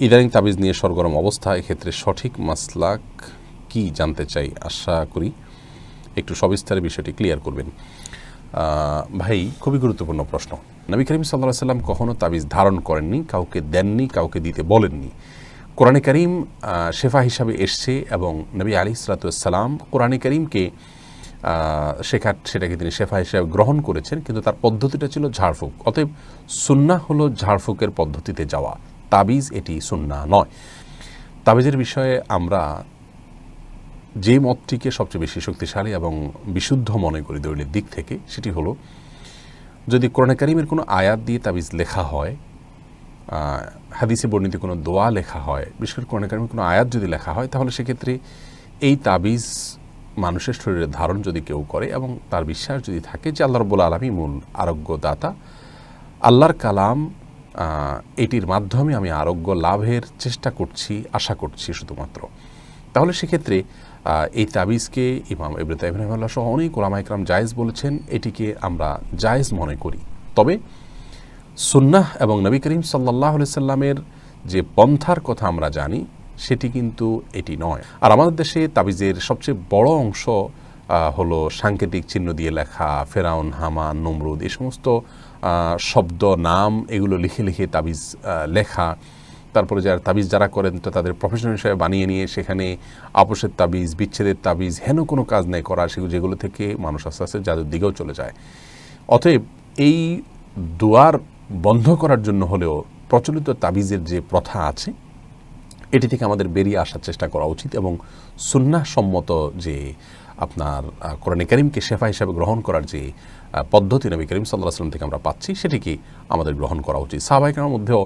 ইদানিং তাবিজ নিয়ে সরগরম অবস্থা, এক্ষেত্রে সঠিক মাসলাক কি জানতে চাই, আশা করি একটু সবিস্তারে বিষয়টি ক্লিয়ার করবেন। ভাই, খুবই গুরুত্বপূর্ণ প্রশ্ন। নবী করিম সাল্লাল্লাহু আলাইহি ওয়াসাল্লাম কখনো তাবিজ ধারণ করেননি, কাউকে দেননি, কাউকে দিতে বলেননি। কোরআনে কারীম শেফা হিসাবে এসছে এবং নবী আলাইহিস সালাতু ওয়াস সালাম কোরআনে কারীমকে সেটাকে তিনি শেফা হিসাবে গ্রহণ করেছেন, কিন্তু তার পদ্ধতিটা ছিল ঝাড়ফুঁক। অতএব সুন্নাহ হলো ঝাড়ফুঁকের পদ্ধতিতে যাওয়া, তাবিজ এটি সুন্নাহ নয়। তাবিজের বিষয়ে আমরা যে মতটিকে সবচেয়ে বেশি শক্তিশালী এবং বিশুদ্ধ মনে করি দলিলের দিক থেকে, সেটি হলো যদি কোরআনে কারীমের কোনো আয়াত দিয়ে তাবিজ লেখা হয়, হাদিসে বর্ণিত কোনো দোয়া লেখা হয়, বিশেষ করে কোরআনে কারীমের কোনো আয়াত যদি লেখা হয়, তাহলে সেক্ষেত্রে এই তাবিজ মানুষের শরীরে ধারণ যদি কেউ করে এবং তার বিশ্বাস যদি থাকে যে আল্লাহ রাব্বুল আলামিন মূল আরোগ্যদাতা, আল্লাহর কালাম, এটির মাধ্যমে আমি আরোগ্য লাভের চেষ্টা করছি, আশা করছি শুধুমাত্র, তাহলে সেক্ষেত্রে এই তাবিজকে ইমাম ইবনে তাইমিয়া রাহিমাহুল্লাহ সহ অনেক উলামায়ে কেরাম জায়েজ বলেছেন। এটিকে আমরা জায়েজ মনে করি। তবে সুন্নাহ এবং নবী করিম সাল্লাল্লাহু আলাইহি সাল্লামের যে পন্থার কথা আমরা জানি, সেটি কিন্তু এটি নয়। আর আমাদের দেশে তাবিজের সবচেয়ে বড় অংশ হলো সাংকেতিক চিহ্ন দিয়ে লেখা, ফেরাউন, হামান, নমরুদ, এই সমস্ত শব্দ, নাম, এগুলো লিখে লিখে তাবিজ লেখা। তারপরে তাবিজ যারা করেন তো তাদের প্রফেশনাল হিসেবে বানিয়ে নিয়ে সেখানে আপোষের তাবিজ, বিচ্ছেদের তাবিজ, হেন কোনো কাজ নেই করা, যেগুলো থেকে মানুষ আস্তে আস্তে জাদুর দিকেও চলে যায়। অতএব এই দুয়ার বন্ধ করার জন্য হলেও প্রচলিত তাবিজের যে প্রথা আছে, এটি থেকে আমাদের বেরিয়ে আসার চেষ্টা করা উচিত এবং সুন্নাহ সম্মত যে আপনার কোরআনে কারীমকে শেফা হিসাবে গ্রহণ করার যে পদ্ধতি নবী করিম সাল্লাল্লাহু আলাইহি ওয়াসাল্লাম থেকে আমরা পাচ্ছি, সেটিকে আমাদের গ্রহণ করা উচিত। সাহাবায়ে কেরামের মধ্যেও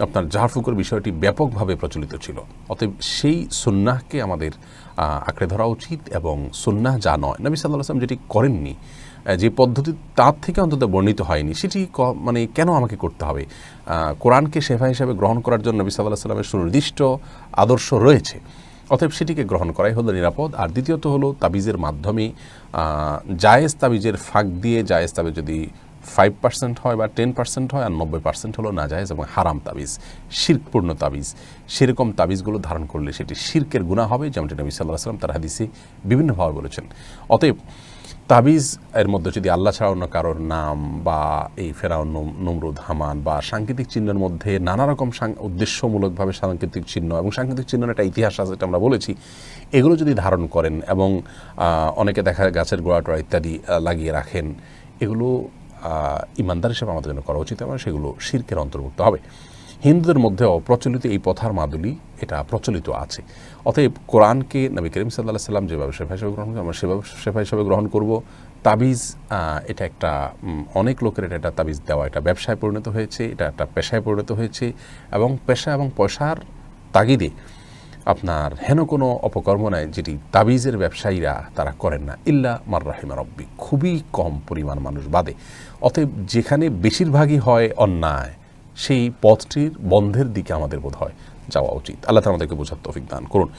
আপনার ঝাড়ফুঁকের বিষয়টি ব্যাপকভাবে প্রচলিত ছিল। অতএব সেই সুন্নাহকে আমাদের আঁকড়ে ধরা উচিত এবং সুন্নাহ যা নয়, নবী সাল্লাল্লাহু আলাইহি ওয়াসাল্লাম যেটি করেননি, যে পদ্ধতি তার থেকে অন্তত বর্ণিত হয়নি, সেটি মানে কেন আমাকে করতে হবে? কোরআনকে শেফা হিসাবে গ্রহণ করার জন্য নবী সাল্লাল্লাহু আলাইহি ওয়াসাল্লামের সুনির্দিষ্ট আদর্শ রয়েছে। অতএব সেটিকে গ্রহণ করাই হলো নিরাপদ। আর দ্বিতীয়ত হলো তাবিজের মাধ্যমে জায়েজ তাবিজের ফাঁক দিয়ে জায়েজ তাবিজ যদি 5% হয় বা 10% হয়, আর 90% হলো নাজায়েজ এবং হারাম তাবিজ, শিরকপূর্ণ তাবিজ, সেরকম তাবিজগুলো ধারণ করলে সেটি শিরকের গুনাহ হবে, যেমনটি নবী সাল্লাল্লাহু আলাইহি ওয়াসাল্লাম তার হাদিসে বিভিন্নভাবে বলেছেন। অতএব তাবিজ এর মধ্যে যদি আল্লাহ ছাড়া অন্য কারোর নাম বা এই ফেরাউন, নমরুদ, হামান বা সাংকেতিক চিহ্নের মধ্যে নানা রকম উদ্দেশ্যমূলকভাবে সাংকেতিক চিহ্ন এবং সাংকেতিক চিহ্নের একটা ইতিহাস আছে, যেটা আমরা বলেছি, এগুলো যদি ধারণ করেন এবং অনেকে দেখা গাছের গোড়া টোড়া ইত্যাদি লাগিয়ে রাখেন, এগুলো ইমানদার হিসেবে আমাদের জন্য করা উচিত এবং সেগুলো শিরকের অন্তর্ভুক্ত হবে। হিন্দুদের মধ্যেও প্রচলিত এই পথার মাদুলি এটা প্রচলিত আছে। অতএব কোরআনকে নবী করিম সাল্লাল্লাহু আলাইহি ওয়াসাল্লাম যেভাবে শেফা হিসেবে গ্রহণ করি, আমরা সেভাবে শেফা হিসেবে গ্রহণ করব। তাবিজ এটা একটা অনেক লোকের এটা তাবিজ দেওয়া এটা ব্যবসায় পরিণত হয়েছে, এটা একটা পেশায় পরিণত হয়েছে এবং পেশা এবং পয়সার তাগিদে আপনার হেন কোনো অপকর্ম নাই যেটি তাবিজের ব্যবসায়ীরা তারা করেন না, ইল্লা মার রাহিমা রব্বি, খুবই কম পরিমাণ মানুষ বাদে। অতএব যেখানে বেশিরভাগই হয় অন্যায়, সেই পথটির বন্ধের দিকে আমাদের বোধ হয় যাওয়া উচিত। আল্লাহ তাআলা আমাদেরকে বোঝার তৌফিক দান করুন।